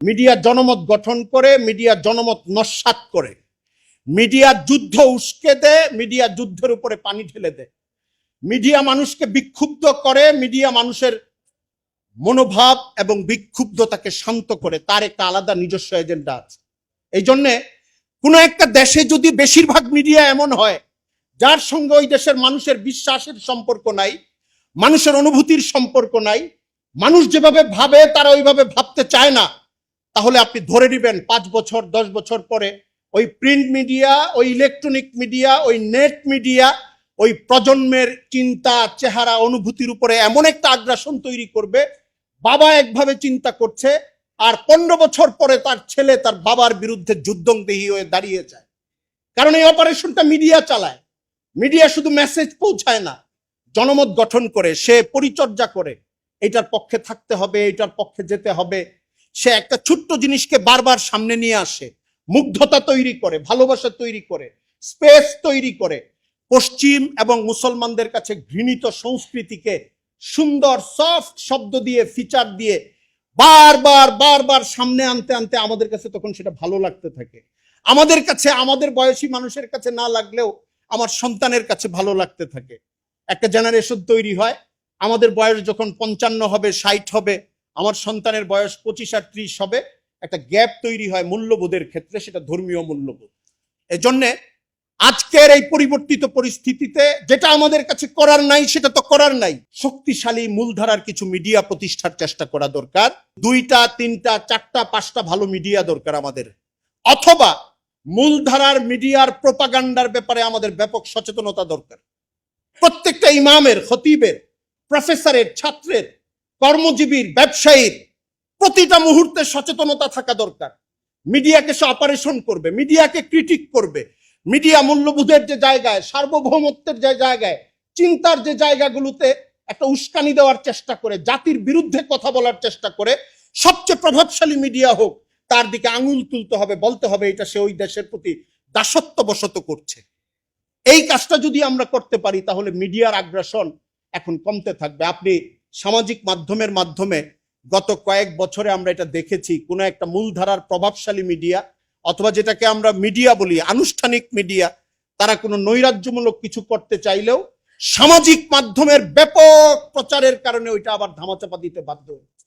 Media জনমত গঠন করে, মিডিয়া জনমত নস্যাৎ করে, মিডিয়া যুদ্ধ উস্কে দেয়, মিডিয়া যুদ্ধের উপরে পানি ঢেলে দেয়, মিডিয়া মানুষকে বিক্ষুব্ধ করে, মিডিয়া মানুষের মনোভাব এবং বিক্ষুব্ধতাকে শান্ত করে। তার একটা আলাদা নিজস্ব এজেন্ডা আছে। এই জন্যে কোনো একটা দেশে যদি বেশিরভাগ মিডিয়া এমন হয় যার সঙ্গে ওই দেশের মানুষের বিশ্বাসের সম্পর্ক নাই, মানুষের অনুভূতির সম্পর্ক নাই, মানুষ যেভাবে ভাবে তারা ওইভাবে ভাবতে চায় না, তাহলে আপনি ধরে নেবেন 5 বছর 10 বছর পরে ওই প্রিন্ট মিডিয়া, ওই ইলেকট্রনিক মিডিয়া, ওই নেট মিডিয়া ওই প্রজন্মের চিন্তা, চেহারা, অনুভূতির উপরে এমন একটা আগ্রাসন তৈরি করবে, বাবা একভাবে চিন্তা করছে আর 15 বছর পরে তার ছেলে তার বাবার বিরুদ্ধে যুদ্ধংদেহী হয়ে দাঁড়িয়ে যায়। কারণ এই অপারেশনটা মিডিয়া চালায়। মিডিয়া শুধু মেসেজ পৌঁছায় না, জনমত গঠন করে, সে পরিচর্যা করে, এটার পক্ষে থাকতে হবে, এটার পক্ষে যেতে হবে। সে একটা ছোট্ট জিনিসকে বারবার সামনে নিয়ে আসে, মুগ্ধতা তৈরি করে, ভালোবাসা তৈরি করে, স্পেস তৈরি করে। পশ্চিম এবং মুসলমানদের কাছে ঘৃণিত সংস্কৃতিকে সুন্দর সফট শব্দ দিয়ে, ফিচার দিয়ে বারবার বারবার সামনে আনতে আনতে আমাদের কাছে তখন সেটা ভালো লাগতে থাকে। আমাদের কাছে, আমাদের বয়সী মানুষের কাছে না লাগলেও আমার সন্তানের কাছে ভালো লাগতে থাকে। একটা জেনারেশন তৈরি হয়, আমাদের বয়স যখন 55 হবে, 60 হবে, আমার সন্তানের বয়স 25 আর 30 হবে, একটা গ্যাপ তৈরি হয় মূল্যবোধের ক্ষেত্রে, সেটা ধর্মীয় মূল্যবোধ। এজন্যে আজকের এই পরিবর্তিত পরিস্থিতিতে যেটা আমাদের কাছে করার নাই সেটা তো করার নাই, শক্তিশালী মূলধারার কিছু মিডিয়া প্রতিষ্ঠার চেষ্টা করা দরকার। 2টা 3টা 4টা 5টা ভালো মিডিয়া দরকার আমাদের, অথবা মূলধারার মিডিয়ার প্রোপাগান্ডার ব্যাপারে আমাদের ব্যাপক সচেতনতা দরকার। প্রত্যেকটা ইমামের, খতিবের, প্রফেসরের, ছাত্রের, কর্মজীবীর, ব্যবসায়ীর প্রতিটা মুহূর্তে সচেতনতা থাকা দরকার। মিডিয়াকে সে অপারেশন করবে, মিডিয়াকে ক্রিটিক করবে, মিডিয়া মূল্যবোধের যে জায়গায়, সার্বভৌমত্বের যে জায়গায়, চিন্তার যে জায়গাগুলোতে একটা উস্কানি দেওয়ার চেষ্টা করে, জাতির বিরুদ্ধে কথা বলার চেষ্টা করে, সবচেয়ে প্রভাবশালী মিডিয়া হোক তার দিকে আঙুল তুলতে হবে, বলতে হবে এটা সে ওই দেশের প্রতি দাসত্ববশত করছে। এই কাজটা যদি আমরা করতে পারি তাহলে মিডিয়ার আগ্রাসন এখন কমতে থাকবে। আপনি সামাজিক মাধ্যমের মাধ্যমে গত কয়েক বছরে আমরা এটা দেখেছি, কোনো একটা মূলধারার প্রভাবশালী মিডিয়া অথবা যেটাকে আমরা মিডিয়া বলি, আনুষ্ঠানিক মিডিয়া, তারা কোনো নৈরাজ্যমূলক কিছু করতে চাইলেও সামাজিক মাধ্যমের ব্যাপক প্রচারের কারণে ওইটা আবার ধামাচাপা দিতে বাধ্য হচ্ছে।